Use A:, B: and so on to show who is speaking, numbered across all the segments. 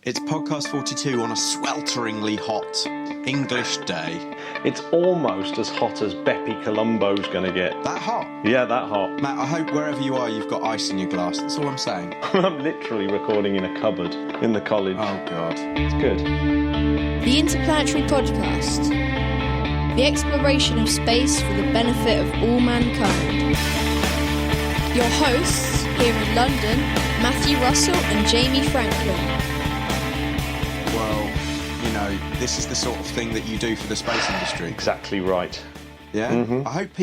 A: It's podcast 42 on a swelteringly hot English day.
B: It's almost as hot as Beppe Colombo's going to get.
A: That hot?
B: Yeah, that hot.
A: Matt, I hope wherever you are, you've got ice in your glass. That's all I'm saying.
B: I'm literally recording in a cupboard in the college.
A: Oh, God.
B: It's good.
C: The Interplanetary Podcast. The exploration of space for the benefit of all mankind. Your hosts, here in London, Matthew Russell and Jamie Franklin.
A: Well, you know, this is the sort of thing that you do for the space industry.
B: Exactly right.
A: Yeah?
B: Mm-hmm.
A: I hope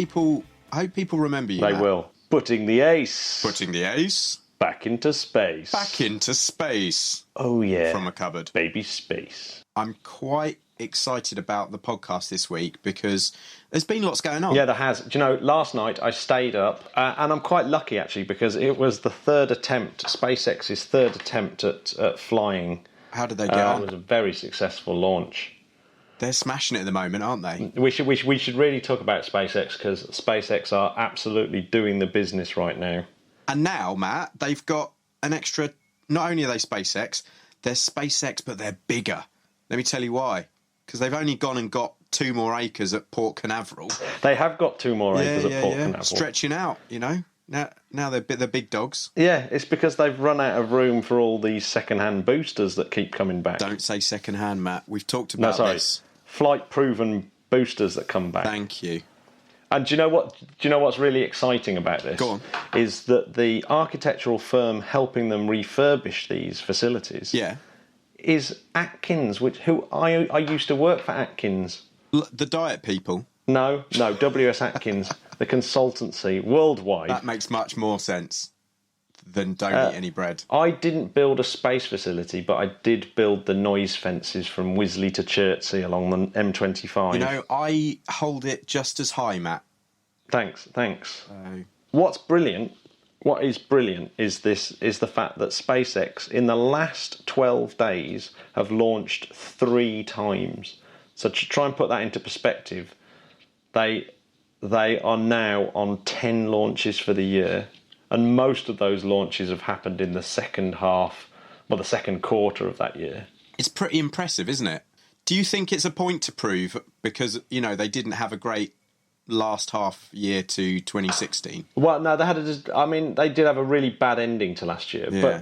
A: people remember you,
B: They
A: Matt.
B: will. Putting the ace.
A: Putting the ace
B: Back into space.
A: back into space
B: Oh, yeah.
A: from a cupboard.
B: Baby space.
A: I'm quite excited about the podcast this week because there's been lots going on.
B: Yeah, there has. Do you know, last night I stayed up, and I'm quite lucky, actually, because it was the SpaceX's third attempt at flying.
A: How did they get on?
B: It was a very successful launch.
A: They're smashing it at the moment, aren't they?
B: We should really talk about SpaceX, because SpaceX are absolutely doing the business right now.
A: And now, Matt, they've got an extra... Not only are they SpaceX, they're SpaceX, but they're bigger. Let me tell you why. Because they've only gone and got 2 more acres at Port Canaveral.
B: They have got 2 more acres at Port Canaveral.
A: Stretching out, you know. Now they're big dogs.
B: Yeah, it's because they've run out of room for all these second-hand boosters that keep coming back.
A: Don't say second-hand, Matt. We've talked about this.
B: Flight-proven boosters that come back.
A: Thank you.
B: And do you know what? Do you know what's really exciting about this?
A: Go on.
B: Is that the architectural firm helping them refurbish these facilities?
A: Yeah.
B: Is Atkins, who I used to work for Atkins.
A: The diet people.
B: No, W.S. Atkins, the consultancy worldwide.
A: That makes much more sense than don't eat any bread.
B: I didn't build a space facility, but I did build the noise fences from Wisley to Chertsey along the M25.
A: You know, I hold it just as high, Matt.
B: Thanks.
A: Oh.
B: What is brilliant is the fact that SpaceX in the last 12 days have launched 3 times. So to try and put that into perspective, they are now on 10 launches for the year, and most of those launches have happened in the second quarter of that year. It's
A: pretty impressive, isn't it? Do you think it's a point to prove because, you know, they didn't have a great last half year to 2016?
B: Well, no, they did have a really bad ending to last year,
A: yeah.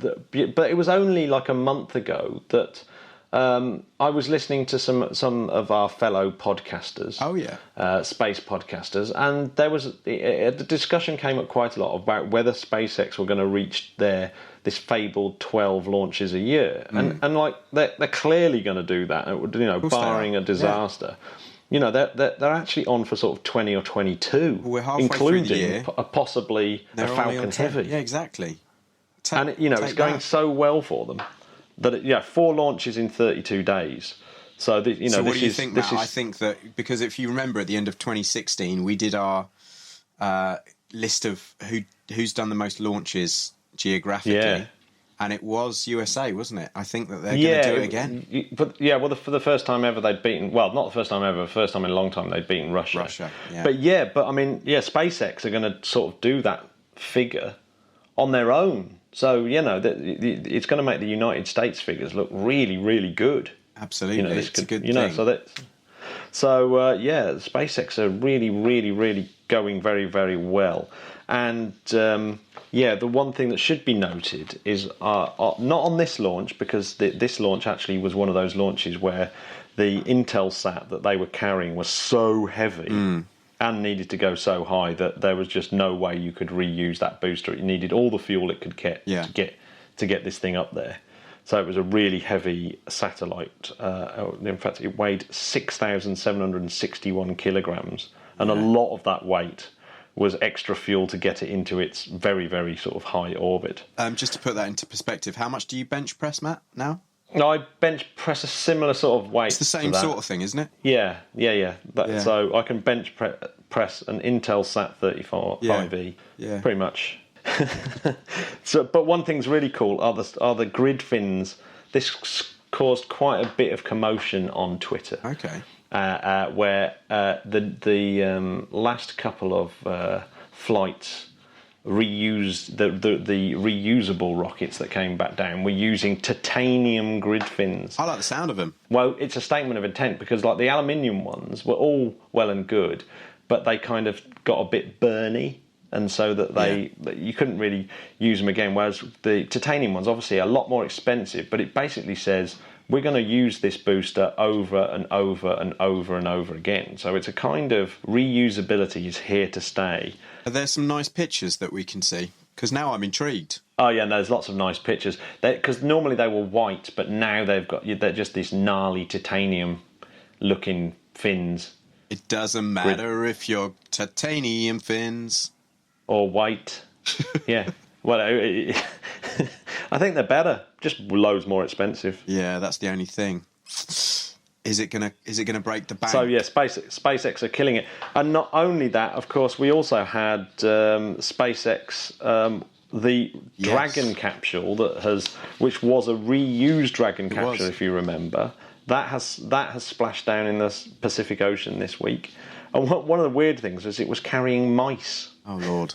B: but it was only like a month ago that I was listening to some of our fellow podcasters.
A: Oh yeah,
B: space podcasters, and there was the discussion came up quite a lot about whether SpaceX were going to reach this fabled 12 launches a year, and like they're clearly going to do that. You know, barring a disaster. Yeah. You know, they're actually on for sort of 20 or 22,
A: we're halfway
B: including
A: through the year.
B: Possibly a Falcon Heavy.
A: Yeah, exactly.
B: And it's going so well for them that 4 launches in 32 days. So
A: So what do you think, Matt? I think that because if you remember at the end of 2016, we did our list of who's done the most launches geographically.
B: Yeah.
A: And it was USA, wasn't it? I think that they're going to do it again.
B: For the first time ever they'd beaten... Well, not the first time ever, the first time in a long time they'd beaten Russia.
A: Yeah.
B: But I mean, SpaceX are going to sort of do that figure on their own. So, you know, it's going to make the United States figures look really, really good.
A: Absolutely,
B: you know,
A: it's a good thing.
B: SpaceX are really, really, really going very, very well. And... the one thing that should be noted is not on this launch, because this launch actually was one of those launches where the Intelsat that they were carrying was so heavy and needed to go so high that there was just no way you could reuse that booster. It needed all the fuel it could get to get this thing up there. So it was a really heavy satellite. In fact, it weighed 6,761 kilograms, and a lot of that weight was extra fuel to get it into its very, very sort of high orbit.
A: Just to put that into perspective, how much do you bench press, Matt, now?
B: I bench press a similar sort of weight.
A: It's the same sort of thing, isn't it?
B: Yeah. So I can bench press an Intelsat 35E, pretty much. But one thing's really cool are the grid fins. This caused quite a bit of commotion on Twitter.
A: Okay.
B: Where the last couple of flights the reusable rockets that came back down were using titanium grid fins.
A: I like the sound of them.
B: Well, it's a statement of intent because, like, the aluminium ones were all well and good, but they kind of got a bit burny, and so that you couldn't really use them again. Whereas the titanium ones, obviously, are a lot more expensive, but it basically says we're going to use this booster over and over and over and over again. So it's a kind of reusability is here to stay.
A: Are there some nice pictures that we can see? Because now I'm intrigued.
B: Oh yeah, there's lots of nice pictures. Because normally they were white, but now they're just these gnarly titanium-looking fins.
A: It doesn't matter if you're titanium fins
B: or white. Yeah. Well, I think they're better. Just loads more expensive.
A: Yeah, that's the only thing. Is it gonna break the bank?
B: So yeah, SpaceX are killing it, and not only that, of course, we also had SpaceX the Dragon capsule which was a reused Dragon capsule, if you remember. That has splashed down in the Pacific Ocean this week, and one of the weird things is it was carrying mice.
A: Oh Lord.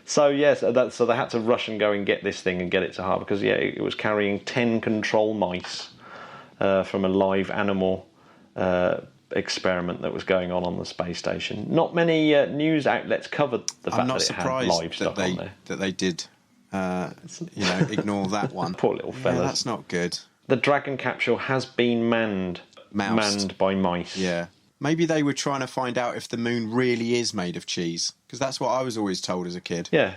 B: So yes, so they had to rush and go and get this thing and get it to harbour because it was carrying 10 control mice from a live animal experiment that was going on the space station. Not many news outlets covered the fact that it had livestock on there.
A: That they did, ignore that one.
B: Poor little fellas.
A: Yeah, that's not good.
B: The Dragon capsule has been manned by mice.
A: Yeah. Maybe they were trying to find out if the moon really is made of cheese, because that's what I was always told as a kid.
B: Yeah.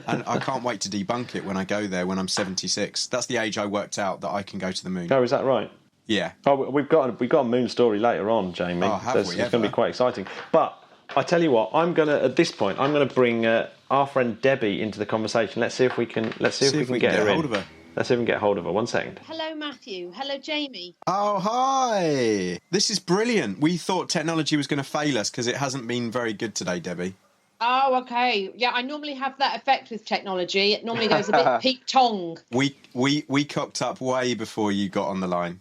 A: And I can't wait to debunk it when I go there when I'm 76. That's the age I worked out that I can go to the moon.
B: Oh, is that right?
A: Yeah.
B: Oh, we've got a moon story later on, Jamie.
A: Oh, have we?
B: It's going to be quite exciting. But I tell you what, at this point, I'm going to bring our friend Debbie into the conversation. Let's see if we can get her in.
A: Hold of her.
B: Let's see if we can get hold of her. 1 second.
C: Hello, Matthew. Hello, Jamie.
A: Oh, hi. This is brilliant. We thought technology was going to fail us because it hasn't been very good today, Debbie.
D: Oh, okay. Yeah, I normally have that effect with technology. It normally goes a bit peak-tong.
A: We cocked up way before you got on the line.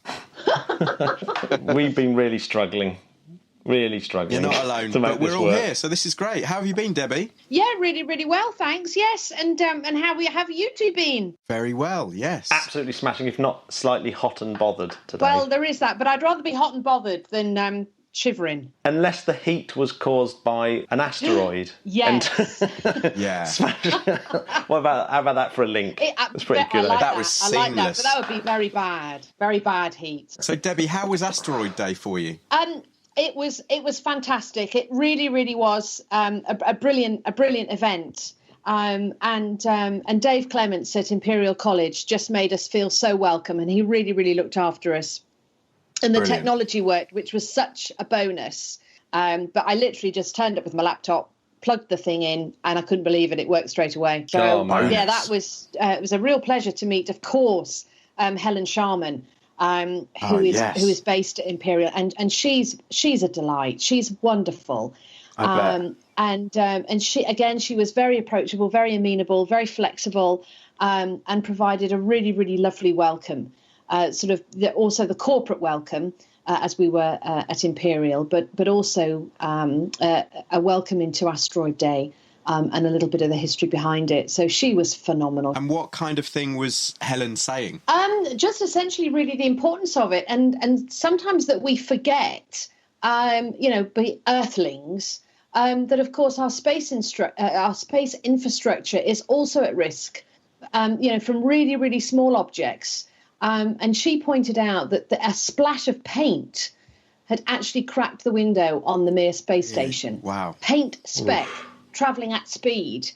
B: We've been really struggling. Really struggling.
A: You're not alone, but we're all here, so this is great. How have you been, Debbie?
D: Yeah, really, really well, thanks. Yes, and how have you two been?
A: Very well, yes.
B: Absolutely smashing, if not slightly hot and bothered today.
D: Well, there is that, but I'd rather be hot and bothered than shivering.
B: Unless the heat was caused by an asteroid.
D: Yes.
A: Yeah.
B: How about that for a link? That's pretty good.
A: That was seamless.
D: I like that, but that would be very bad. Very bad heat.
A: So, Debbie, how was Asteroid Day for you?
D: It was fantastic. It really, really was a brilliant event. And Dave Clements at Imperial College just made us feel so welcome, and he really, really looked after us. And the technology worked, which was such a bonus. But I literally just turned up with my laptop, plugged the thing in, and I couldn't believe it. It worked straight away. So that was it was a real pleasure to meet, of course, Helen Sharman. Who is based at Imperial, and she's a delight. She's wonderful, and she was very approachable, very amenable, very flexible, and provided a really, really lovely welcome. Also the corporate welcome as we were at Imperial, but also a welcome into Asteroid Day. And a little bit of the history behind it. So she was phenomenal. And
A: what kind of thing was Helen saying?
D: Just essentially really the importance of it. And sometimes that we forget, be earthlings, that of course our space infrastructure is also at risk, from really, really small objects. And she pointed out that a splash of paint had actually cracked the window on the Mir space station.
A: Wow.
D: Paint speck. Oof. Travelling at speed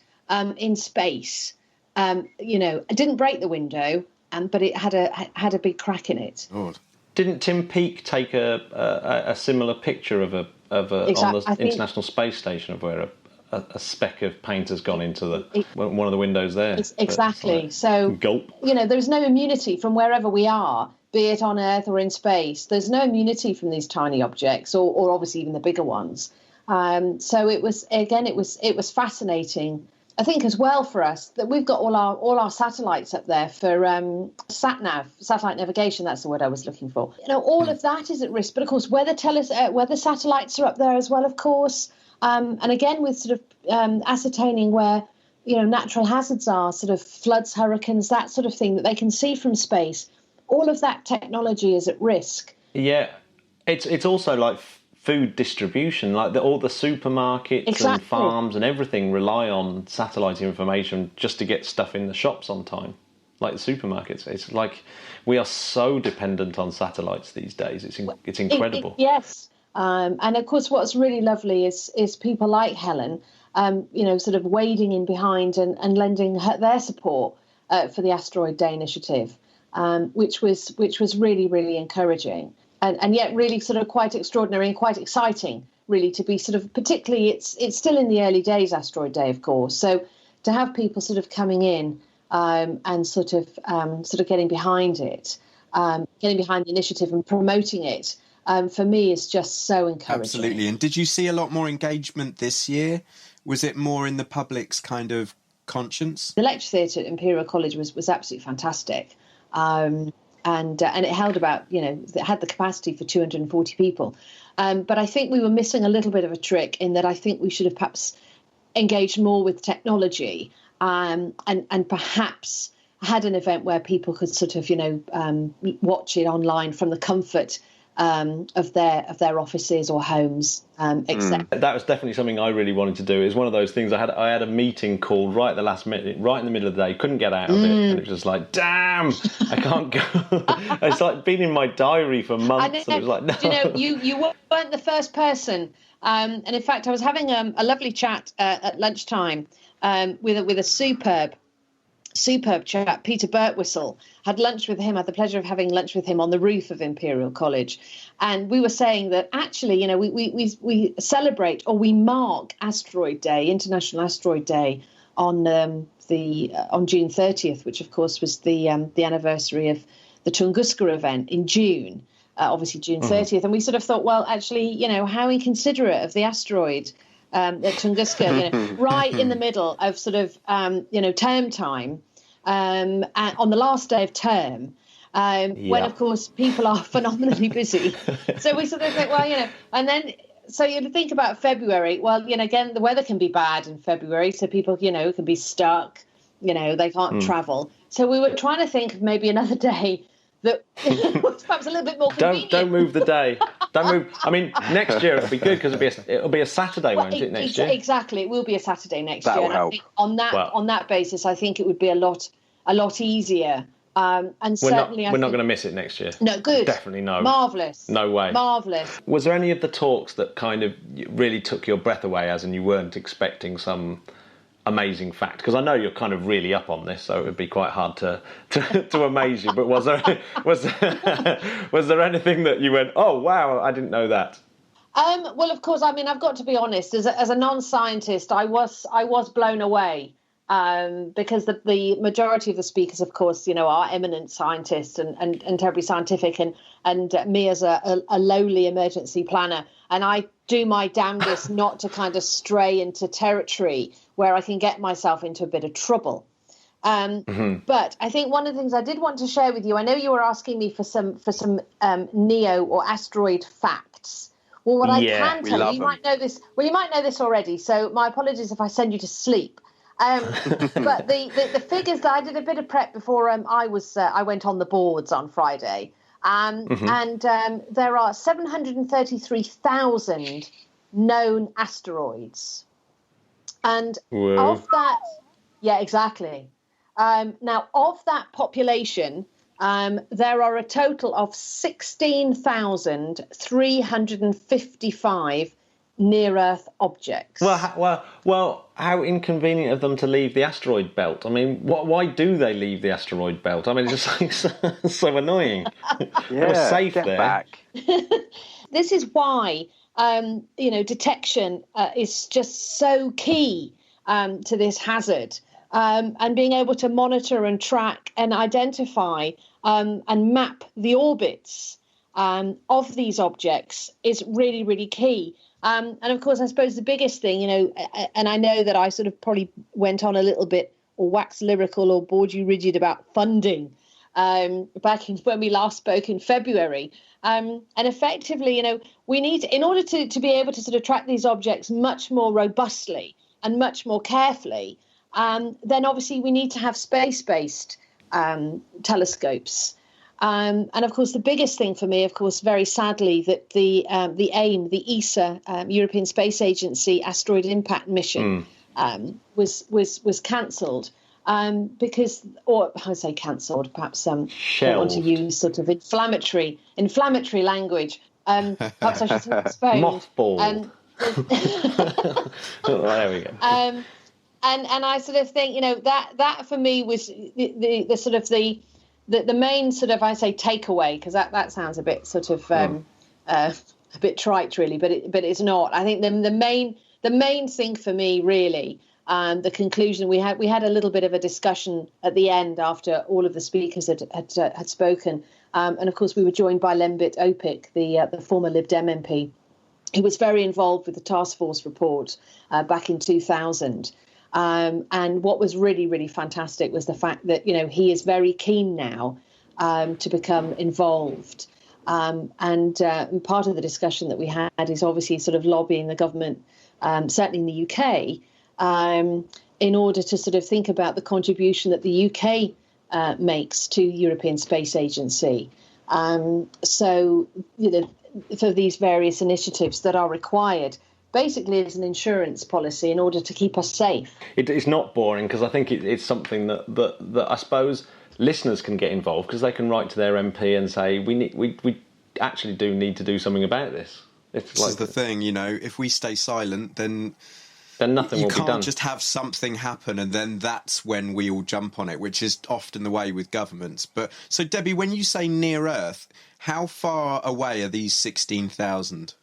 D: in space, it didn't break the window, but it had a big crack in it.
A: Lord.
B: Didn't Tim Peake take a similar picture of on the International Space Station of where a speck of paint has gone into one of the windows there?
D: Exactly. So
B: gulp.
D: There's no immunity from wherever we are, be it on Earth or in space. There's no immunity from these tiny objects, or obviously even the bigger ones. So it was fascinating. I think as well for us that we've got all our satellites up there for satellite navigation. That's the word I was looking for. All of that is at risk, but of course weather satellites are up there as well. Of course, And again, with sort of ascertaining where, natural hazards are, sort of floods, hurricanes, that sort of thing that they can see from space. All of that technology is at risk.
B: Yeah, it's also like food distribution, like all the supermarkets and farms and everything rely on satellite information just to get stuff in the shops on time. Like the supermarkets, it's like we are so dependent on satellites these days. It's incredible.
D: Yes, and of course, what's really lovely is people like Helen, sort of wading in behind and lending their support for the Asteroid Day initiative, which was really, really encouraging. And yet really sort of quite extraordinary and quite exciting, really, to be sort of, particularly it's still in the early days, Asteroid Day, of course. So to have people sort of coming in and sort of getting behind it, getting behind the initiative and promoting it, for me is just so encouraging.
A: Absolutely. And did you see a lot more engagement this year? Was it more in the public's kind of conscience?
D: The lecture theatre at Imperial College was absolutely fantastic. And it held about, it had the capacity for 240 people. But I think we were missing a little bit of a trick in that I think we should have perhaps engaged more with technology and perhaps had an event where people could sort of, watch it online from the comfort of their offices or homes, etc.
B: That was definitely something I really wanted to do. It was one of those things. I had a meeting called right at the last minute, right in the middle of the day. Couldn't get out of it, and it was just like, damn, I can't go. It's like been in my diary for months. And it was like, no.
D: You weren't the first person. And in fact, I was having a lovely chat at lunchtime with a superb chap, Peter Birtwistle. Had lunch with him, had the pleasure of having lunch with him on the roof of Imperial College. And we were saying that actually, we celebrate or we mark Asteroid Day, International Asteroid Day, on June 30th, which of course was the anniversary of the Tunguska event in June, obviously June 30th. And we sort of thought, well, actually, how inconsiderate of the asteroid at Tunguska, right in the middle of sort of, term time, and on the last day of term, when, of course, people are phenomenally busy. So we sort of think, well, and then, so you think about February. Well, again, the weather can be bad in February, so people, can be stuck, they can't travel. So we were trying to think of maybe another day that was perhaps a little bit more convenient.
B: Don't move the day. Don't move. I mean, next year it'll be good because it'll be a Saturday, won't it? Next year,
D: exactly. It will be a Saturday next year.
E: That'll
D: And
E: help.
D: I think on that basis, I think it would be a lot easier. And certainly,
B: we're not going to miss it next year.
D: No, good.
B: Definitely no.
D: Marvellous.
B: No way.
D: Marvellous.
B: Was there any of the talks that kind of really took your breath away, as in you weren't expecting amazing fact? Because I know you're kind of really up on this, so it would be quite hard to amaze you. But was there anything that you went, oh wow, I didn't know that?
D: Well, of course. I mean, I've got to be honest. As a non-scientist, I was blown away because the majority of the speakers, of course, are eminent scientists and terribly scientific, and me as a lowly emergency planner, and I do my damnedest not to kind of stray into territory where I can get myself into a bit of trouble. But I think one of the things I did want to share with you, I know you were asking me for some NEO or asteroid facts. Well, what I can tell you, you might know this. Well, you might know this already. So my apologies if I send you to sleep. But the figures that I did a bit of prep before I went on the boards on Friday. And there are 733,000 known asteroids. And of that, yeah, exactly. Now, of that population, there are a total of 16,355 near-Earth objects.
B: Well, how inconvenient of them to leave the asteroid belt. I mean, why do they leave the asteroid belt? I mean, it's just like so annoying. They were safe there.
E: Back.
D: This is why, detection is just so key to this hazard. And being able to monitor and track and identify and map the orbits of these objects is really, really key. And of course, I suppose the biggest thing, and I know that I sort of probably went on a little bit or waxed lyrical or bored you rigid about funding. back when we last spoke in February. And effectively, we need, in order to be able to sort of track these objects much more robustly and much more carefully, then obviously we need to have space-based telescopes. And of course, the biggest thing for me, of course, very sadly, that the AIM, the ESA, European Space Agency Asteroid Impact Mission, was cancelled. Because, or I say cancelled, perhaps I don't want to use sort of inflammatory language. Perhaps I should say postponed.
B: Mothballed. There we go.
D: And I sort of think, that for me was the sort of the main sort of, I say, takeaway, because that sounds a bit sort of a bit trite, really, but it's not. I think the main thing for me, really. The conclusion, we had a little bit of a discussion at the end after all of the speakers had spoken, and of course we were joined by Lembit Opik, the former Lib Dem MP, who was very involved with the task force report back in 2000. And what was really, really fantastic was the fact that he is very keen now to become involved. And part of the discussion that we had is obviously sort of lobbying the government, certainly in the UK. In order to sort of think about the contribution that the UK makes to European Space Agency. So, for these various initiatives that are required, basically as an insurance policy in order to keep us safe.
B: It's not boring, because I think it's something that I suppose listeners can get involved, because they can write to their MP and say, we actually do need to do something about this.
A: This is the thing, if we stay silent, then
B: nothing will be done.
A: You can't just have something happen and then that's when we all jump on it, which is often the way with governments. But so, Debbie, when you say near Earth, how far away are these 16,000?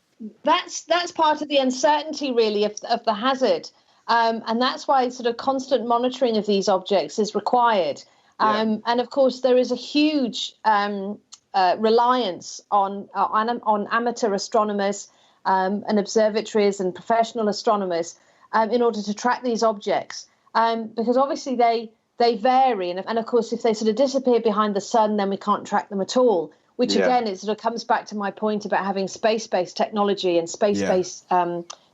D: That's part of the uncertainty, really, of the hazard. And that's why sort of constant monitoring of these objects is required. And of course, there is a huge reliance on amateur astronomers and observatories and professional astronomers in order to track these objects, because obviously they vary, and of course if they sort of disappear behind the sun, then we can't track them at all. Which again, it sort of comes back to my point about having space-based technology and space-based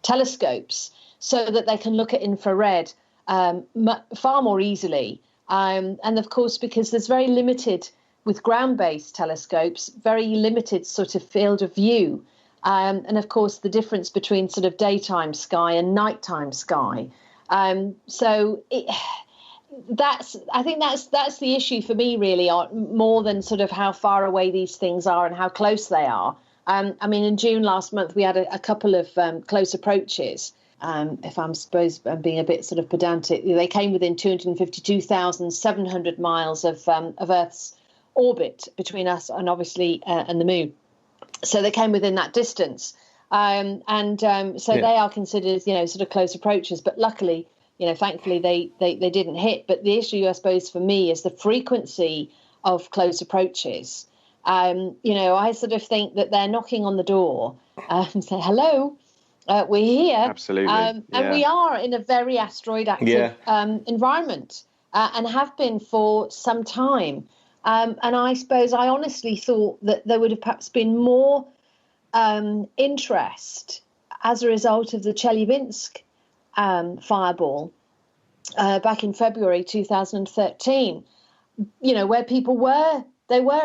D: telescopes, so that they can look at infrared far more easily. And of course, because there's very limited with ground-based telescopes, very limited sort of field of view. And of course, the difference between sort of daytime sky and nighttime sky. So I think that's the issue for me, really, more than sort of how far away these things are and how close they are. I mean, in June last month, we had a couple of close approaches. If I'm being a bit sort of pedantic, they came within 252,700 miles of Earth's orbit between us and obviously and the moon. So they came within that distance. So they are considered, sort of close approaches. But luckily, thankfully, they didn't hit. But the issue, I suppose, for me is the frequency of close approaches. I sort of think that they're knocking on the door and say, hello, we're here.
B: Absolutely.
D: And we are in a very asteroid active environment and have been for some time. And I suppose I honestly thought that there would have perhaps been more interest as a result of the Chelyabinsk fireball back in February 2013, where people were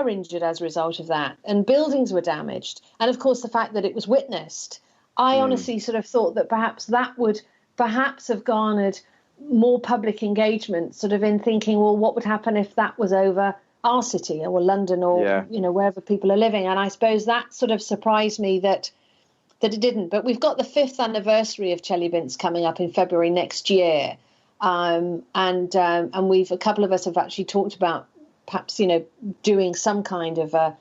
D: injured as a result of that, and buildings were damaged. And of course, the fact that it was witnessed, I honestly sort of thought that perhaps that would perhaps have garnered more public engagement, sort of in thinking, well, what would happen if that was over our city or London or wherever people are living. And I suppose that sort of surprised me that it didn't. But we've got the 5th anniversary of Chelyabinsk coming up in February next year, and a couple of us have actually talked about perhaps doing some kind of a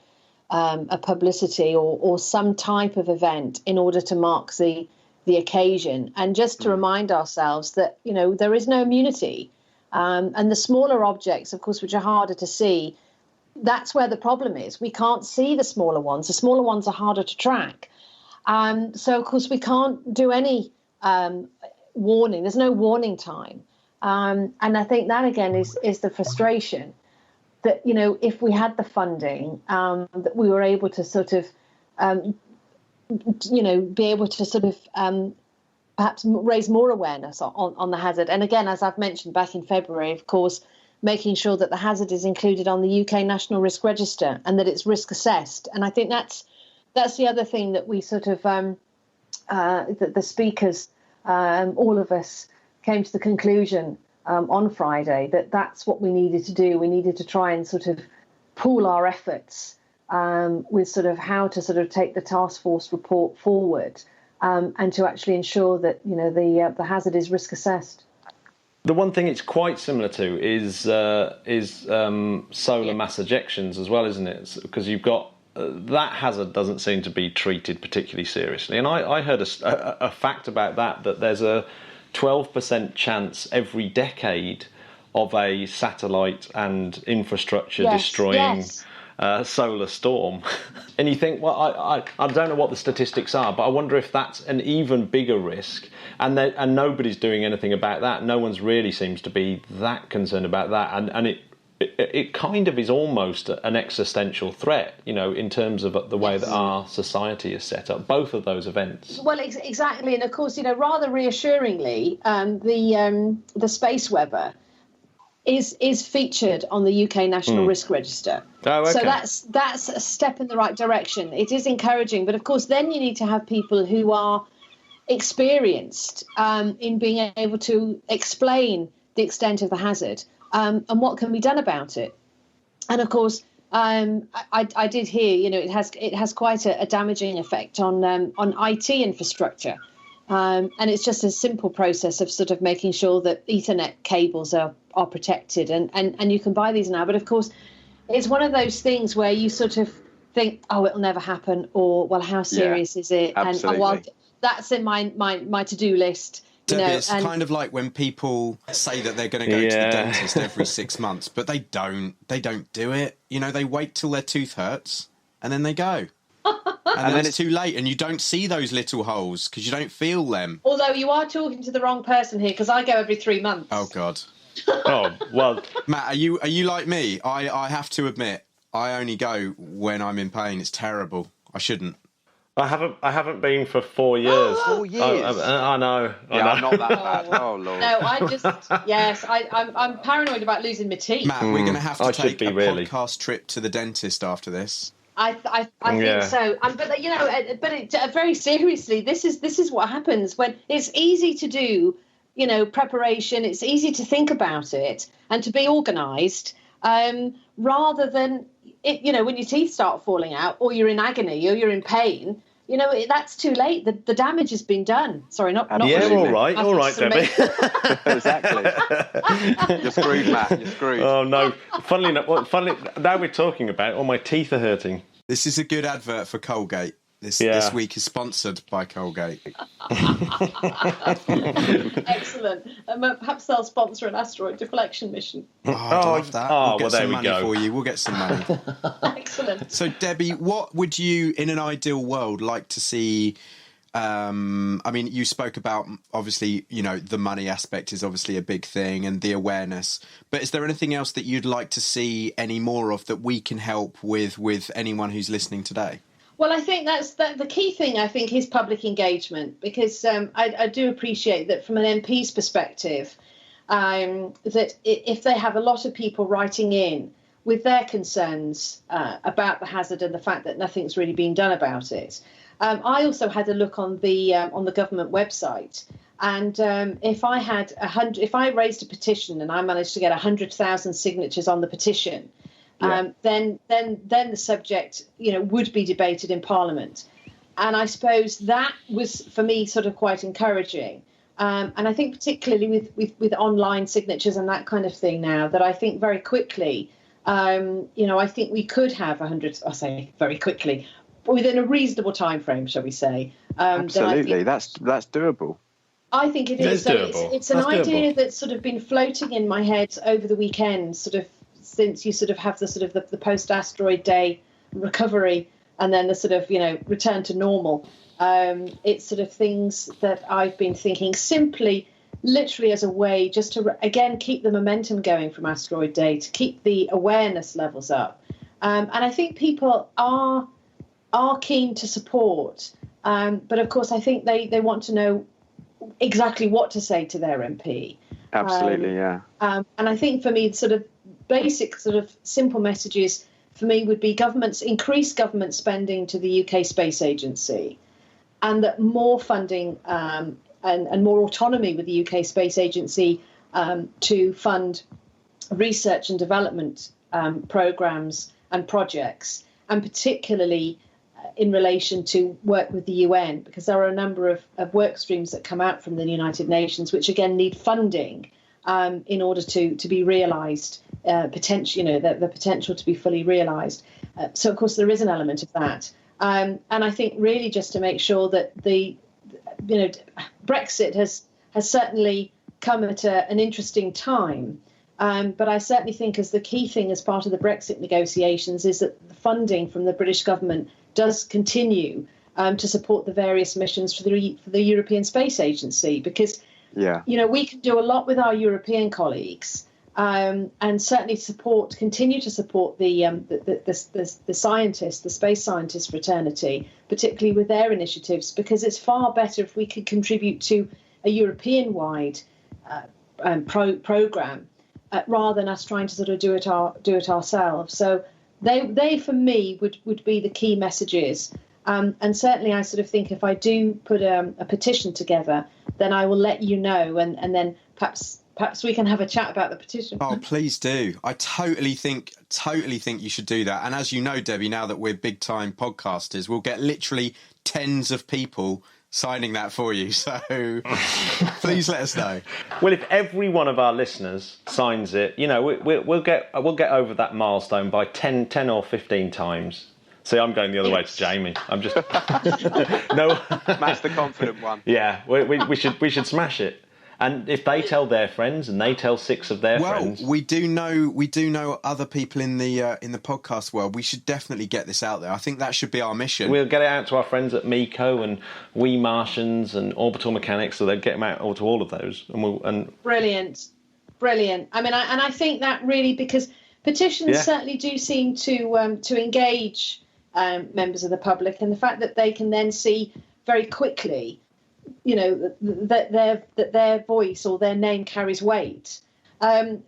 D: publicity or some type of event in order to mark the occasion, and just to remind ourselves that there is no immunity. And the smaller objects, of course, which are harder to see, that's where the problem is. We can't see the smaller ones. The smaller ones are harder to track. So, of course, we can't do any warning. There's no warning time. And I think that, again, is the frustration. that, if we had the funding, that we were able to sort of, be able to sort of perhaps raise more awareness on the hazard. And again, as I've mentioned back in February, of course, making sure that the hazard is included on the UK National Risk Register and that it's risk assessed. And I think that's the other thing that we sort of, that the speakers, all of us came to the conclusion on Friday that that's what we needed to do. We needed to try and sort of pool our efforts with sort of how to sort of take the task force report forward and to actually ensure that, the hazard is risk assessed.
B: The one thing it's quite similar to is solar mass ejections as well, isn't it? Because you've got that hazard doesn't seem to be treated particularly seriously. And I heard a fact about that there's a 12% chance every decade of a satellite and infrastructure destroying solar storm. And you think, well, I don't know what the statistics are, but I wonder if that's an even bigger risk. And nobody's doing anything about that. No one's really seems to be that concerned about that. And it kind of is almost an existential threat, in terms of the way that our society is set up. Both of those events.
D: Well, exactly. And of course, rather reassuringly, the Space Weather is featured on the UK National Risk Register.
B: Oh, okay.
D: So that's a step in the right direction. It is encouraging, but of course then you need to have people who are experienced in being able to explain the extent of the hazard and what can be done about it. And of course, I did hear, it has quite a damaging effect on IT infrastructure. And it's just a simple process of sort of making sure that Ethernet cables are protected and you can buy these now. But of course, it's one of those things where you sort of think, oh, it'll never happen, or, well, how serious is it?
E: Absolutely.
D: And well, that's in my to-do list.
A: Debbie, it's kind of like when people say that they're going to go to the dentist every 6 months, but they don't do it. They wait till their tooth hurts and then they go. And then it's too late, and you don't see those little holes because you don't feel them.
D: Although you are talking to the wrong person here, because I go every 3 months.
A: Oh God.
B: Oh well,
A: Matt, are you like me? I have to admit, I only go when I'm in pain. It's terrible. I shouldn't.
B: I haven't been for 4 years.
E: 4 years.
B: I know.
E: I'm not that bad. Oh Lord.
D: No, I'm paranoid about losing my teeth.
A: Matt, we're going to have to take a
B: really.
A: podcast trip to the dentist after this.
D: I think so. But very seriously, this is what happens when it's easy to do, preparation. It's easy to think about it and to be organised, rather than it. When your teeth start falling out, or you're in agony, or you're in pain. That's too late. The damage has been done. Sorry, not.
B: Yeah, all right, Debbie.
E: Exactly. You're screwed, Matt. You're screwed.
B: Oh no! Funnily now we're talking about. All my teeth are hurting.
A: This is a good advert for Colgate. This week is sponsored by Colgate.
D: Excellent. Perhaps they'll sponsor an asteroid deflection mission.
A: Oh, I'd love that. We'll get some money
B: go.
A: for you. We'll get some money.
D: Excellent.
A: So, Debbie, what would you, in an ideal world, like to see? You spoke about, obviously, the money aspect is obviously a big thing and the awareness. But is there anything else that you'd like to see any more of that we can help with anyone who's listening today?
D: Well, I think that's the key thing, I think, is public engagement, because I do appreciate that from an MP's perspective, that if they have a lot of people writing in with their concerns about the hazard and the fact that nothing's really been done about it. I also had a look on the government website, and if I raised a petition and I managed to get 100,000 signatures on the petition, then the subject, would be debated in Parliament. And I suppose that was, for me, sort of quite encouraging. And I think particularly with online signatures and that kind of thing now, that I think very quickly, I think we could have 100, I say very quickly, within a reasonable time frame, shall we say.
E: Absolutely, that's doable.
D: I think it is. It's an idea
B: doable.
D: that's sort of been floating in my head over the weekend, sort of since you sort of have the post-asteroid day recovery and then the sort of, return to normal. It's sort of things that I've been thinking simply literally as a way just to, again, keep the momentum going from Asteroid Day, to keep the awareness levels up. And I think people are keen to support. But of course, I think they want to know exactly what to say to their MP.
E: Absolutely, yeah.
D: And I think for me, sort of basic, sort of simple messages for me would be increase government spending to the UK Space Agency, and that more funding and more autonomy with the UK Space Agency to fund research and development programmes and projects, and particularly in relation to work with the UN, because there are a number of work streams that come out from the United Nations, which again need funding in order to be realised, the potential to be fully realised. So of course there is an element of that, and I think really just to make sure that Brexit has certainly come at an interesting time. But I certainly think as the key thing as part of the Brexit negotiations is that the funding from the British government does continue to support the various missions for the European Space Agency, because we can do a lot with our European colleagues, and certainly continue to support the scientists, the space scientist fraternity, particularly with their initiatives, because it's far better if we could contribute to a European-wide program rather than us trying to sort of do it ourselves. So they for me would be the key messages. And certainly I sort of think if I do put a petition together, then I will let you know, and then perhaps we can have a chat about the petition.
A: Oh, please do. I totally think you should do that. And as you know, Debbie, now that we're big time podcasters, we'll get literally tens of people signing that for you. So please let us know.
B: Well, if every one of our listeners signs it, we'll get over that milestone by 10 or 15 times. See, I'm going the other way to Jamie. I'm just no.
E: Matt's the confident one.
B: Yeah, we should smash it. And if they tell their friends and they tell 6 of their friends,
A: we do know other people in the podcast world. We should definitely get this out there. I think that should be our mission.
B: We'll get it out to our friends at MECO and We Martians and Orbital Mechanics, so they'll get them out to all of those.
D: Brilliant. I mean, I think that really, because petitions certainly do seem to engage members of the public, and the fact that they can then see very quickly, that their voice or their name carries weight.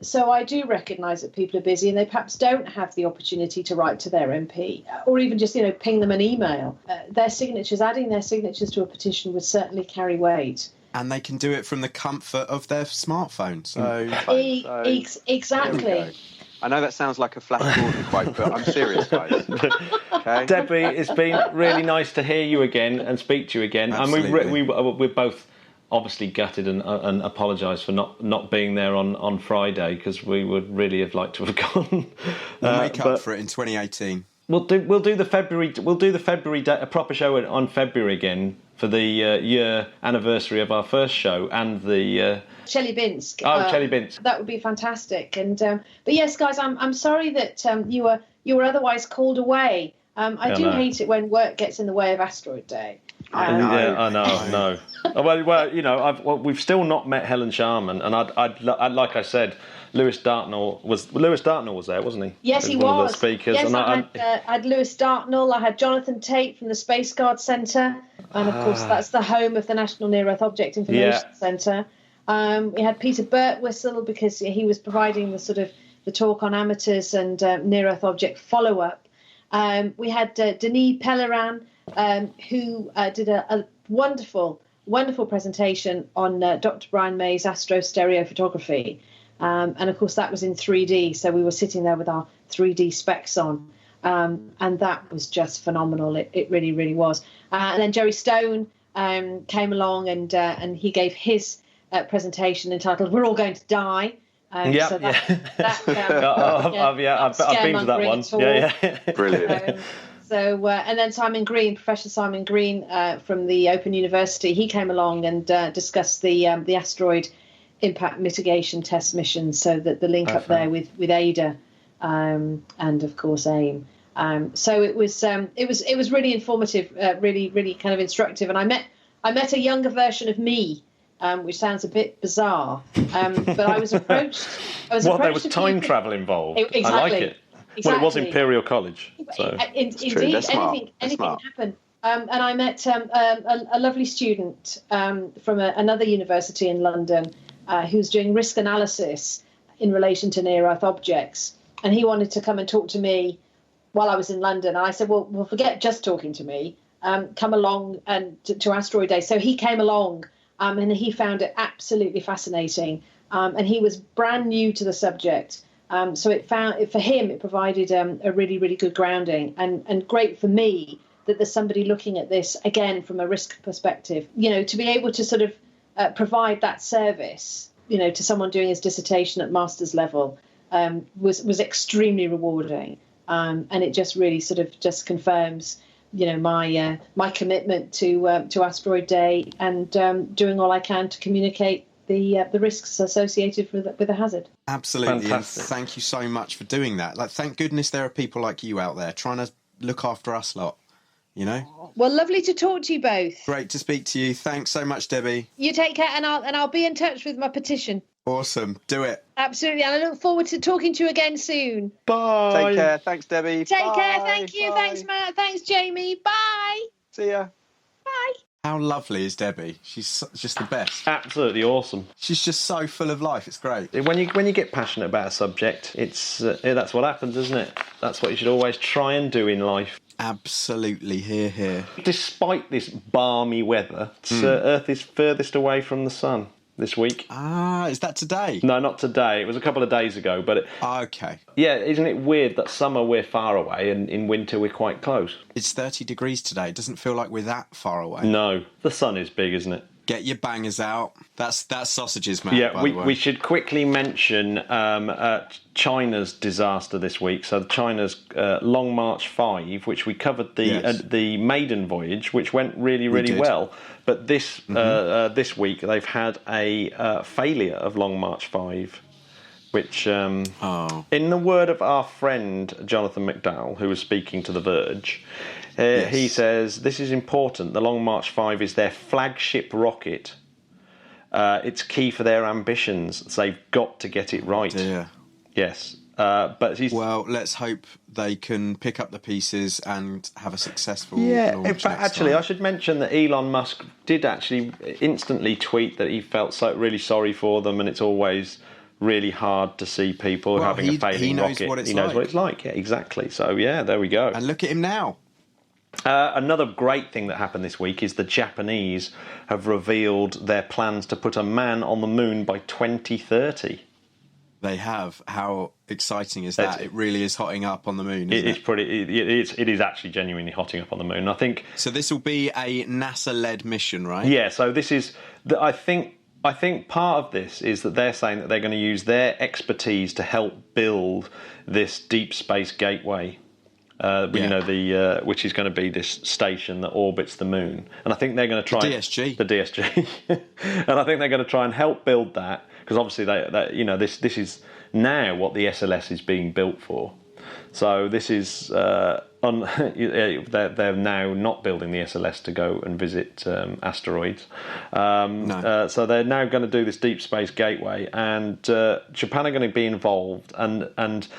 D: So I do recognise that people are busy and they perhaps don't have the opportunity to write to their MP, or even just ping them an email. Adding their signatures to a petition would certainly carry weight.
A: And they can do it from the comfort of their smartphone. So
D: exactly.
E: I know that sounds like a Flash Gordon quote, but I'm serious, guys. Okay?
B: Debbie, it's been really nice to hear you again and speak to you again.
A: Absolutely.
B: And we're both obviously gutted and apologise for not being there on Friday, because we would really have liked to have gone.
A: We'll make up for it in 2018.
B: We'll do the February day, a proper show on February again for the year anniversary of our first show and the.
D: Chelyabinsk.
B: Chelyabinsk.
D: That would be fantastic. And but yes, guys, I'm sorry that you were otherwise called away. I do hate it when work gets in the way of Asteroid Day.
E: I
B: know. Well, we've still not met Helen Sharman, and I'd like I said, Lewis Dartnell was there, wasn't he?
D: Yes, he
B: was. One
D: was.
B: of the speakers.
D: Yes,
B: and
D: I had Lewis Dartnell. I had Jonathan Tate from the Space Guard Centre, and of course that's the home of the National Near Earth Object Information Centre. We had Peter Birtwistle, because he was providing the talk on amateurs and near Earth object follow up. We had Denis Pellerin, who did a wonderful presentation on Dr. Brian May's astrostereophotography. And of course that was in 3D, so we were sitting there with our 3D specs on, and that was just phenomenal. It really, really was. And then Jerry Stone came along and he gave his presentation entitled "We're All Going to Die." I've been
B: to that one. Yeah.
E: Brilliant.
D: And then Simon Green, Professor Simon Green from the Open University, he came along and discussed the asteroid impact mitigation test mission, so that the link up there with ADA and of course AIM. So it was really informative, really kind of instructive. And I met a younger version of me which sounds a bit bizarre. But I was approached.
B: There was time travel involved.
D: Exactly.
B: I like it.
D: Exactly.
B: Well, it was Imperial College. So.
D: Indeed, anything can happen. And I met a lovely student from another university in London who's doing risk analysis in relation to near-Earth objects. And he wanted to come and talk to me while I was in London. And I said, well, forget just talking to me. Come along and to Asteroid Day. So he came along and he found it absolutely fascinating. And he was brand new to the subject. So for him, it provided a really, really good grounding and great for me that there's somebody looking at this, again, from a risk perspective, to be able to sort of provide that service, to someone doing his dissertation at master's level was extremely rewarding. And it just really sort of just confirms, my commitment to Asteroid Day and doing all I can to communicate the risks associated with the hazard.
A: Absolutely.
B: Fantastic.
A: And thank you so much for doing that. Thank goodness there are people like you out there trying to look after us lot,
D: Well, lovely to talk to you both.
A: Great to speak to you. Thanks so much, Debbie.
D: You take care, and I'll be in touch with my petition.
A: Awesome. Do it.
D: Absolutely, and I look forward to talking to you again soon.
B: Bye.
E: Take care. Thanks, Debbie.
D: Take
E: Bye.
D: care. Thank you.
E: Bye.
D: Thanks, Matt. Thanks, Jamie. Bye.
E: See ya.
D: Bye.
A: How lovely is Debbie? She's just the best.
B: Absolutely awesome.
A: She's just so full of life. It's great.
B: When you get passionate about a subject, it's that's what happens, isn't it? That's what you should always try and do in life.
A: Absolutely. Here.
B: Despite this balmy weather, Earth is furthest away from the sun this week.
A: Ah, is that today?
B: No, not today. It was a couple of days ago. But
A: Okay.
B: yeah, isn't it weird that summer we're far away and in winter we're quite close?
A: It's 30 degrees today. It doesn't feel like we're that far away.
B: No, the sun is big, isn't it?
A: Get your bangers out. That's sausages, man.
B: Yeah, we should quickly mention China's disaster this week. So China's Long March 5, which we covered the maiden voyage, which went really, really well. But this week they've had a failure of Long March 5, which, in the word of our friend Jonathan McDowell, who was speaking to The Verge, he says, this is important. The Long March 5 is their flagship rocket. It's key for their ambitions. So they've got to get it right.
A: Yeah.
B: Yes. But
A: well, let's hope they can pick up the pieces and have a successful launch.
B: In fact, actually, I should mention that Elon Musk did actually instantly tweet that he felt really sorry for them, and it's always really hard to see people having a failing rocket. He knows what it's like. Yeah, exactly. So, yeah, there we go.
A: And look at him now.
B: Another great thing that happened this week is the Japanese have revealed their plans to put a man on the moon by 2030.
A: They have. How exciting is that? It really is hotting up on the moon, isn't it?
B: It is actually genuinely hotting up on the moon. I think.
A: So this will be a NASA-led mission, right?
B: Yeah. So this is. I think part of this is that they're saying that they're going to use their expertise to help build this deep space gateway. Which is going to be this station that orbits the moon, and I think they're going to try
A: the DSG,
B: and I think they're going to try and help build that because obviously this is now what the SLS is being built for. So this is they're now not building the SLS to go and visit asteroids.
A: No.
B: So they're now going to do this deep space gateway, and Japan are going to be involved, and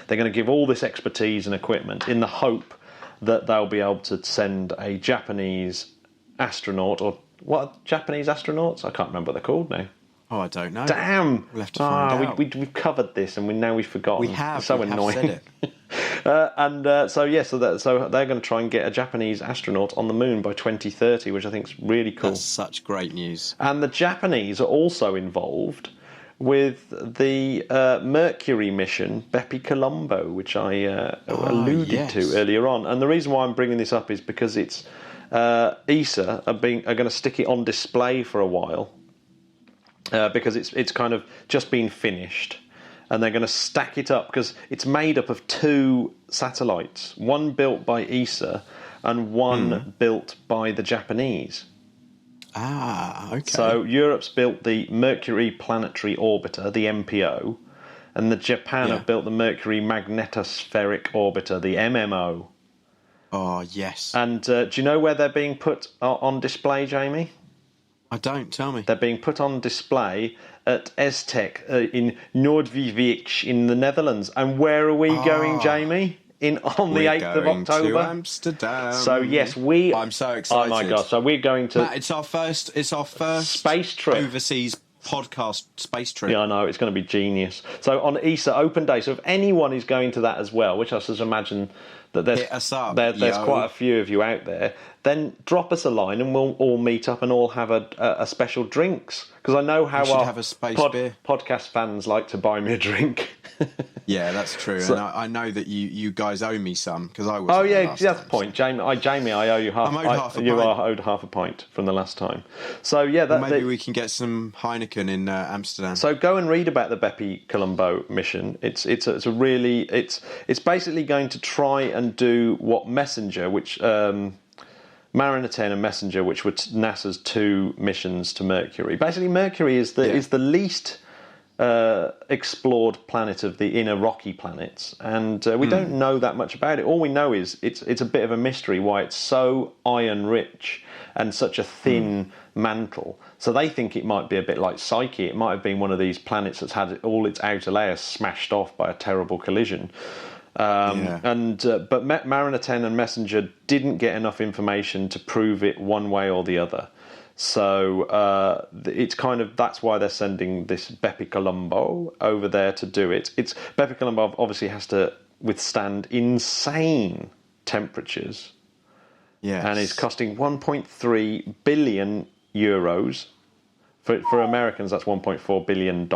B: they're going to give all this expertise and equipment in the hope that they'll be able to send a Japanese astronaut, or what Japanese astronauts? I can't remember what they're called now.
A: Oh, I don't know.
B: Damn!
A: We'll have to find out.
B: We've covered this, and we've forgotten.
A: We have.
B: It's so annoying.
A: Have said it.
B: So they're going to try and get a Japanese astronaut on the moon by 2030, which I think is really cool.
A: That's such great news.
B: And the Japanese are also involved with the Mercury mission, Bepi Colombo, which I alluded to earlier on. And the reason why I'm bringing this up is because it's ESA are going to stick it on display for a while. Because it's kind of just been finished, and they're going to stack it up because it's made up of two satellites, one built by ESA and one built by the Japanese.
A: Ah, okay.
B: So Europe's built the Mercury Planetary Orbiter, the MPO, and the Japan have built the Mercury Magnetospheric Orbiter, the MMO.
A: Oh, yes.
B: And do you know where they're being put on display, Jamie?
A: I don't. Tell me.
B: They're being put on display at Estec in Noordwijk in the Netherlands. And where are we going, Jamie? On the 8th of October?
A: To Amsterdam.
B: So yes, I'm
A: so excited.
B: Oh my god! So we're going to.
A: Matt, it's our first
B: space trip,
A: overseas podcast space trip.
B: Yeah, I know, it's going to be genius. So on ESA Open Day, so if anyone is going to that as well, which I should imagine that
A: hit us up,
B: there's quite a few of you out there, then drop us a line and we'll all meet up and all have a special drinks. Because I know how our
A: have a space beer.
B: Podcast fans like to buy me a drink.
A: Yeah, that's true. So, and I know that you guys owe me some because I was.
B: Oh yeah, that's the point, Jamie. I owe you half.
A: I'm owed half a pint.
B: You are owed half a pint from the last time. So yeah,
A: maybe we can get some Heineken in Amsterdam.
B: So go and read about the Bepi Colombo mission. It's basically going to try and do what Messenger, which Mariner 10 and Messenger, which were NASA's 2 missions to Mercury. Basically, Mercury is the least explored planet of the inner rocky planets, and we don't know that much about it. All we know is it's a bit of a mystery why it's so iron rich and such a thin mantle. So they think it might be a bit like Psyche. It might have been one of these planets that's had all its outer layers smashed off by a terrible collision. But Mariner 10 and Messenger didn't get enough information to prove it one way or the other. So it's that's why they're sending this Bepi Colombo over there to do it. Bepi Colombo obviously has to withstand insane temperatures.
A: Yes.
B: And is costing 1.3 billion euros. For Americans, that's $1.4 billion.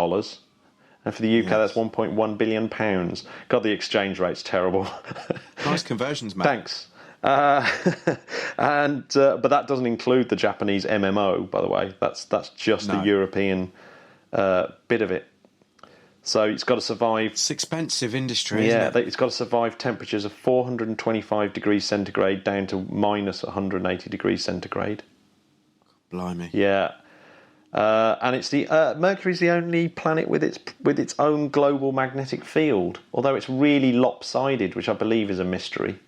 B: And for the UK, that's 1.1 billion pounds. God, the exchange rate's terrible.
A: Nice conversions, mate.
B: Thanks. But that doesn't include the Japanese MMO, by the way. That's just the European bit of it. So it's got to survive.
A: It's expensive industry.
B: Yeah,
A: isn't it?
B: It's got to survive temperatures of 425 degrees centigrade down to minus 180 degrees centigrade.
A: Blimey.
B: Yeah. And it's Mercury's the only planet with its own global magnetic field, although it's really lopsided, which I believe is a mystery.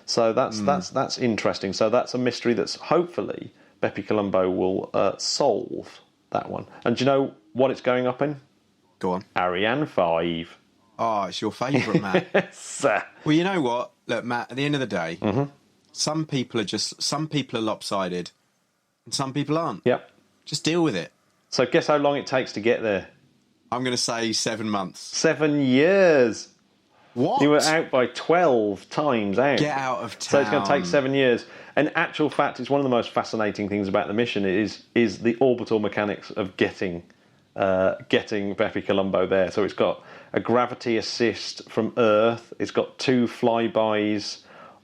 B: So that's interesting. So that's a mystery that's hopefully Bepi Colombo will solve that one. And do you know what it's going up in?
A: Go on.
B: Ariane 5.
A: Oh, it's your favourite, Matt.
B: Yes.
A: Well, you know what? Look, Matt, at the end of the day, some people are lopsided and some people aren't.
B: Yep.
A: Just deal with it.
B: So guess how long it takes to get there?
A: I'm going to say 7 months.
B: 7 years.
A: What?
B: You were out by 12 times out.
A: Get out of town.
B: So it's going to take 7 years. In actual fact, it's one of the most fascinating things about the mission is the orbital mechanics of getting Bepi Colombo there. So it's got a gravity assist from Earth. It's got 2 flybys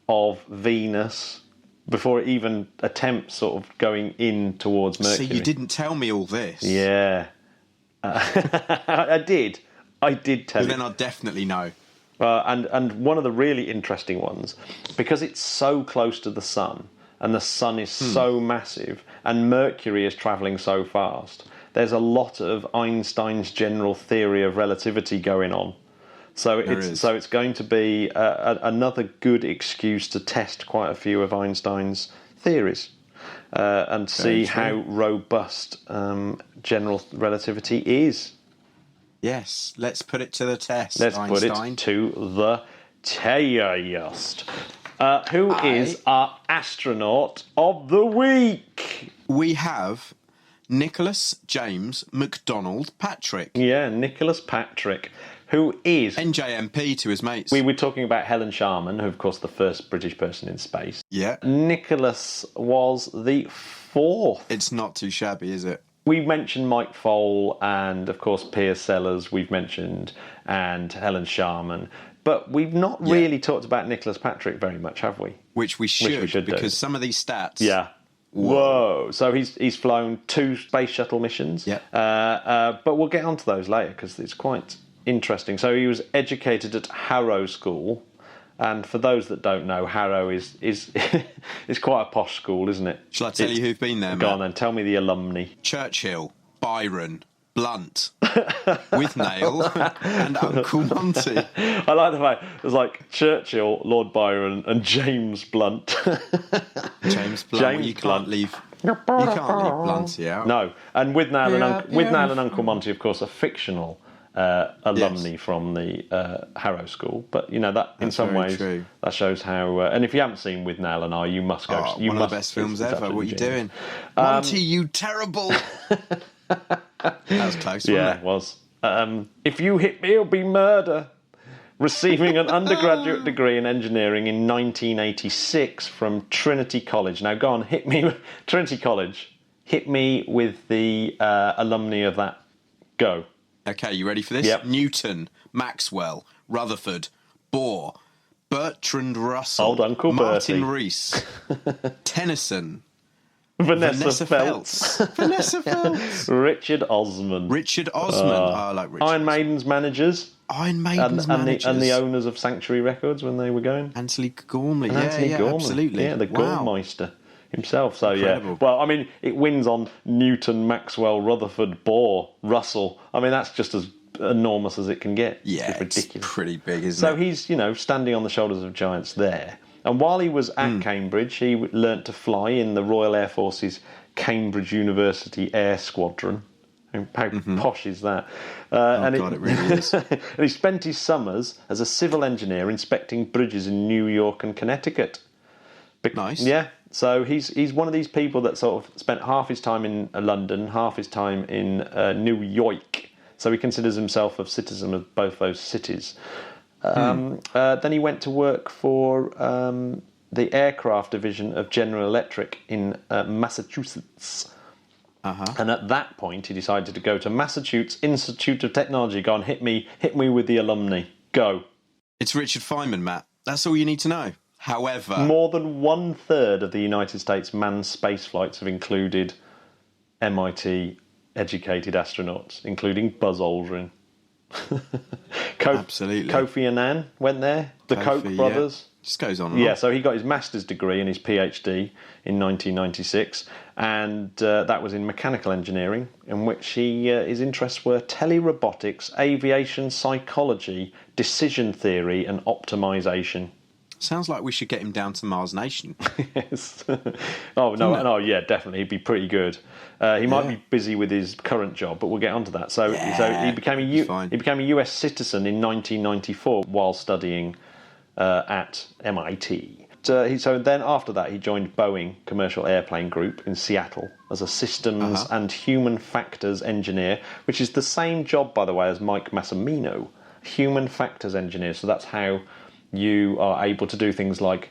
B: of Venus before it even attempts sort of going in towards Mercury.
A: So you didn't tell me all this?
B: Yeah. I did tell you.
A: Then I'll definitely know.
B: And one of the really interesting ones, because it's so close to the sun, and the sun is so massive, and Mercury is travelling so fast, there's a lot of Einstein's general theory of relativity going on. So it's going to be another good excuse to test quite a few of Einstein's theories and see how robust general relativity is.
A: Yes, let's put it to the test.
B: Let's
A: Einstein.
B: put it to the test. Who is our astronaut of the week?
A: We have Nicholas James MacDonald Patrick.
B: Yeah, Nicholas Patrick, who is
A: NJMP to his mates.
B: We were talking about Helen Sharman, who, of course, the first British person in space.
A: Yeah.
B: Nicholas was the 4th.
A: It's not too shabby, is it?
B: We mentioned Mike Foale and, of course, Piers Sellers, we've mentioned, and Helen Sharman. But we've not really talked about Nicholas Patrick very much, have we?
A: Which we should because
B: do.
A: Some of these stats...
B: Yeah. Whoa. So he's flown 2 space shuttle missions.
A: Yeah.
B: But we'll get onto those later because it's quite interesting. So he was educated at Harrow School. And for those that don't know, Harrow is is quite a posh school, isn't it?
A: Shall I tell you who've been there,
B: Go
A: Matt?
B: on then, tell me the alumni.
A: Churchill, Byron, Blunt, Withnail, and Uncle Monty.
B: I like the fact it was like Churchill, Lord Byron, and James Blunt.
A: James Blunt. Well, you can't leave You can't leave Blunty out.
B: No, and with Nail and Uncle Monty, of course, are fictional alumni from the Harrow School. But that in some ways
A: true.
B: that shows how. And if you haven't seen With Nail and I, you must go.
A: One of the best films ever. What are you doing, Monty? You terrible. That was close.
B: Yeah, it was. If you hit me, it'll be murder. Receiving an undergraduate degree in engineering in 1986 from Trinity College. Now, go on, hit me, Trinity College. Hit me with the alumni of that. Go.
A: Okay, you ready for this?
B: Yep.
A: Newton, Maxwell, Rutherford, Bohr, Bertrand Russell,
B: Old Uncle
A: Martin
B: Bertie.
A: Rees, Tennyson,
B: Vanessa Feltz.
A: Vanessa Feltz.
B: Richard Osman.
A: I like Richard.
B: Iron Maiden's managers.
A: Iron Maiden's managers.
B: And the owners of Sanctuary Records when they were going.
A: Anthony Gormley.
B: Anthony Gormley.
A: Absolutely.
B: Yeah, the Gormeister himself. So,
A: Incredible.
B: yeah. Well, I mean, it wins on Newton, Maxwell, Rutherford, Bohr, Russell. I mean, that's just as enormous as it can get.
A: Yeah,
B: it's ridiculous.
A: It's pretty big, isn't
B: So
A: it?
B: he's, standing on the shoulders of giants there. And while he was at Cambridge, he learnt to fly in the Royal Air Force's Cambridge University Air Squadron. How posh is that?
A: God, it really is.
B: And he spent his summers as a civil engineer inspecting bridges in New York and Connecticut.
A: Nice.
B: Yeah. So he's one of these people that sort of spent half his time in London, half his time in New York. So he considers himself a citizen of both those cities. Then he went to work for the aircraft division of General Electric in Massachusetts. And at that point, he decided to go to Massachusetts Institute of Technology. Go on, hit me with the alumni. Go.
A: It's Richard Feynman, Matt. That's all you need to know. However,
B: more than 1/3 of the United States manned space flights have included MIT-educated astronauts, including Buzz Aldrin.
A: Absolutely.
B: Kofi Annan went there. The Koch brothers.
A: Yeah. Just goes on and
B: Yeah,
A: on.
B: so he got his master's degree and his PhD in 1996, and that was in mechanical engineering, in which his interests were telerobotics, aviation psychology, decision theory, and optimization.
A: Sounds like we should get him down to Mars Nation.
B: Yes. Oh, yeah, definitely. He'd be pretty good. He might be busy with his current job, but we'll get onto that. So he became a US citizen in 1994 while studying at MIT. So then after that, he joined Boeing Commercial Airplane Group in Seattle as a systems and human factors engineer, which is the same job, by the way, as Mike Massimino, human factors engineer. So that's how you are able to do things like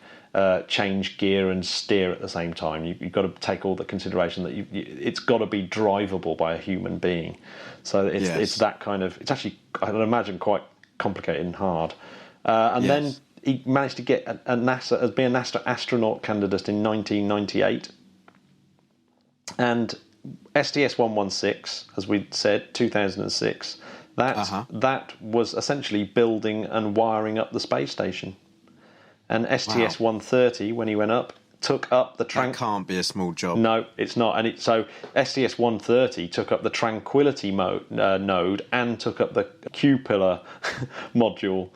B: change gear and steer at the same time. You've got to take all the consideration that it's got to be drivable by a human being. So it's that kind of. It's actually, I'd imagine, quite complicated and hard. Then he managed to get be a NASA astronaut candidate in 1998, and STS-116, as we said, 2006. That was essentially building and wiring up the space station. And STS-130, when he went up, took up the...
A: That can't be a small job.
B: No, it's not. And so STS-130 took up the Tranquility node and took up the Q-pillar module.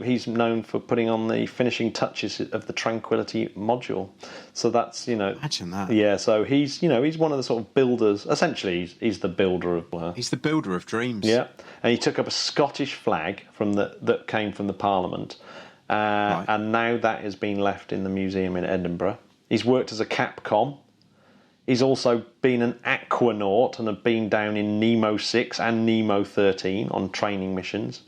B: He's known for putting on the finishing touches of the Tranquility module. So that's,
A: Imagine that.
B: Yeah, so he's one of the sort of builders. Essentially, he's the builder of...
A: He's the builder of dreams.
B: Yeah, and he took up a Scottish flag that came from the Parliament. And now that has been left in the museum in Edinburgh. He's worked as a Capcom. He's also been an aquanaut and have been down in Nemo 6 and Nemo 13 on training missions.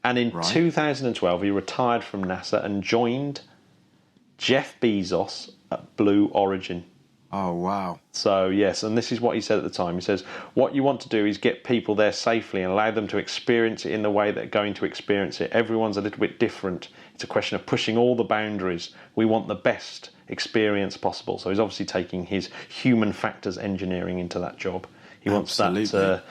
B: And in 2012, he retired from NASA and joined Jeff Bezos at Blue Origin.
A: Oh, wow.
B: So, yes, and this is what he said at the time. He says, what you want to do is get people there safely and allow them to experience it in the way they're going to experience it. Everyone's a little bit different. It's a question of pushing all the boundaries. We want the best experience possible. So he's obviously taking his human factors engineering into that job. He wants that...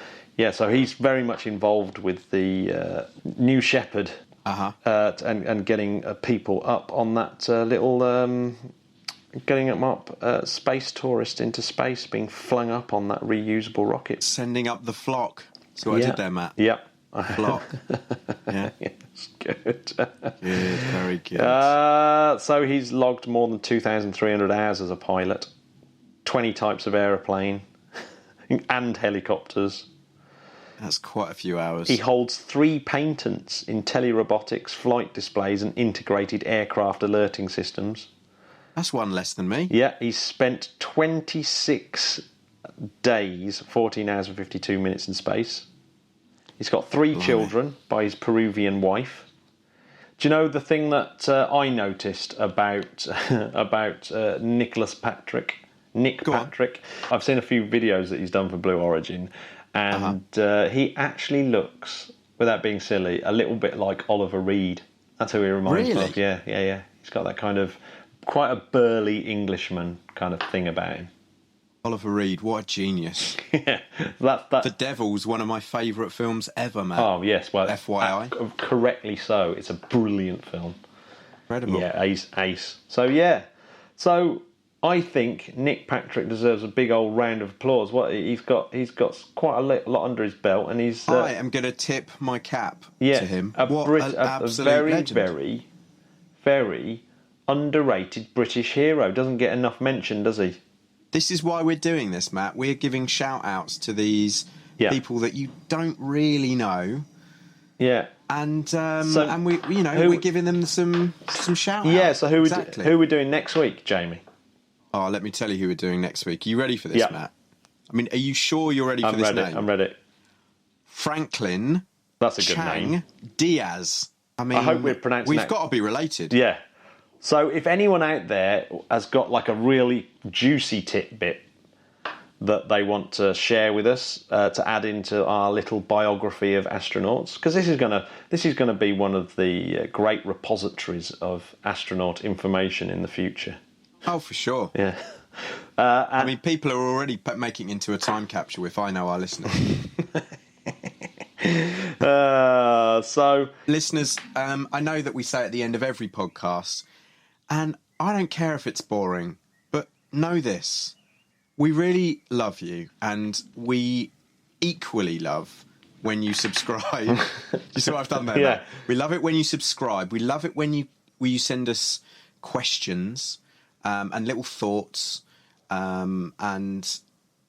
B: so he's very much involved with the New Shepard and getting people up on that little... Getting them up, space tourist into space, being flung up on that reusable rocket.
A: Sending up the flock. So I did there, Matt.
B: Yep.
A: Flock. Yeah.
B: It's good.
A: Good, very good.
B: So he's logged more than 2,300 hours as a pilot, 20 types of aeroplane and helicopters.
A: That's quite a few hours.
B: He holds 3 patents in telerobotics, flight displays and integrated aircraft alerting systems.
A: That's one less than me.
B: Yeah, he's spent 26 days, 14 hours and 52 minutes in space. He's got 3 children by his Peruvian wife. Do you know the thing that I noticed about Nicholas Patrick? Nick Patrick. I've seen a few videos that he's done for Blue Origin, and he actually looks, without being silly, a little bit like Oliver Reed. That's who he reminds me of. Yeah. He's got that kind of quite a burly Englishman kind of thing about him.
A: Oliver Reed, what a genius.
B: Yeah, that.
A: The Devil's one of my favourite films ever, man.
B: Oh, yes, well,
A: FYI.
B: Correctly so. It's a brilliant film.
A: Incredible.
B: Yeah, ace. So I think Nick Patrick deserves a big old round of applause. He's got quite a lot under his belt, and he's.
A: I am going to tip my cap to him.
B: A very,
A: legend.
B: very, very underrated British hero. Doesn't get enough mention, does he?
A: This is why we're doing this, Matt. We're giving shout-outs to these people that you don't really know.
B: Yeah.
A: And we're giving them some shout-outs.
B: Yeah, so who are we doing next week, Jamie?
A: Oh, let me tell you who we're doing next week. Are you ready for this, Matt? I mean, are you sure you're ready for this name?
B: I'm ready.
A: Franklin.
B: That's a good name.
A: Diaz. I mean,
B: I hope we're pronouncing
A: We've got to be related.
B: Yeah. So if anyone out there has got like a really juicy tidbit that they want to share with us to add into our little biography of astronauts, because this is gonna be one of the great repositories of astronaut information in the future.
A: Oh, for sure.
B: Yeah.
A: I mean, people are already making it into a time capsule if I know our listeners.
B: So
A: listeners, I know that we say at the end of every podcast, and I don't care if it's boring, but know this. We really love you, and we equally love when you subscribe. You see what I've done there?
B: Yeah.
A: Matt? We love it when you subscribe. We love it when you send us questions and little thoughts, and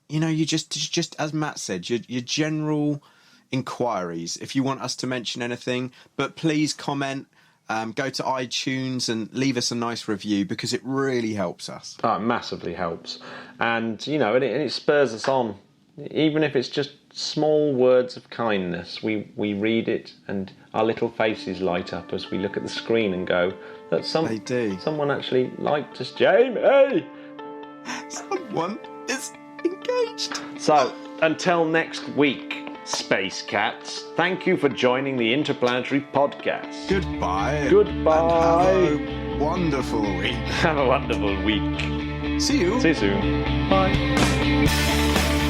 A: you just as Matt said, your general inquiries. If you want us to mention anything, but please comment. Go to iTunes and leave us a nice review, because it really helps us.
B: Oh, it massively helps. And, it spurs us on. Even if it's just small words of kindness, we read it and our little faces light up as we look at the screen and go, that someone actually liked us. Jamie!
A: Someone is engaged.
B: So, until next week, Space Cats, thank you for joining the Interplanetary Podcast.
A: Goodbye.
B: Goodbye.
A: And have a wonderful week.
B: Have a wonderful week.
A: See you.
B: See you soon. Bye.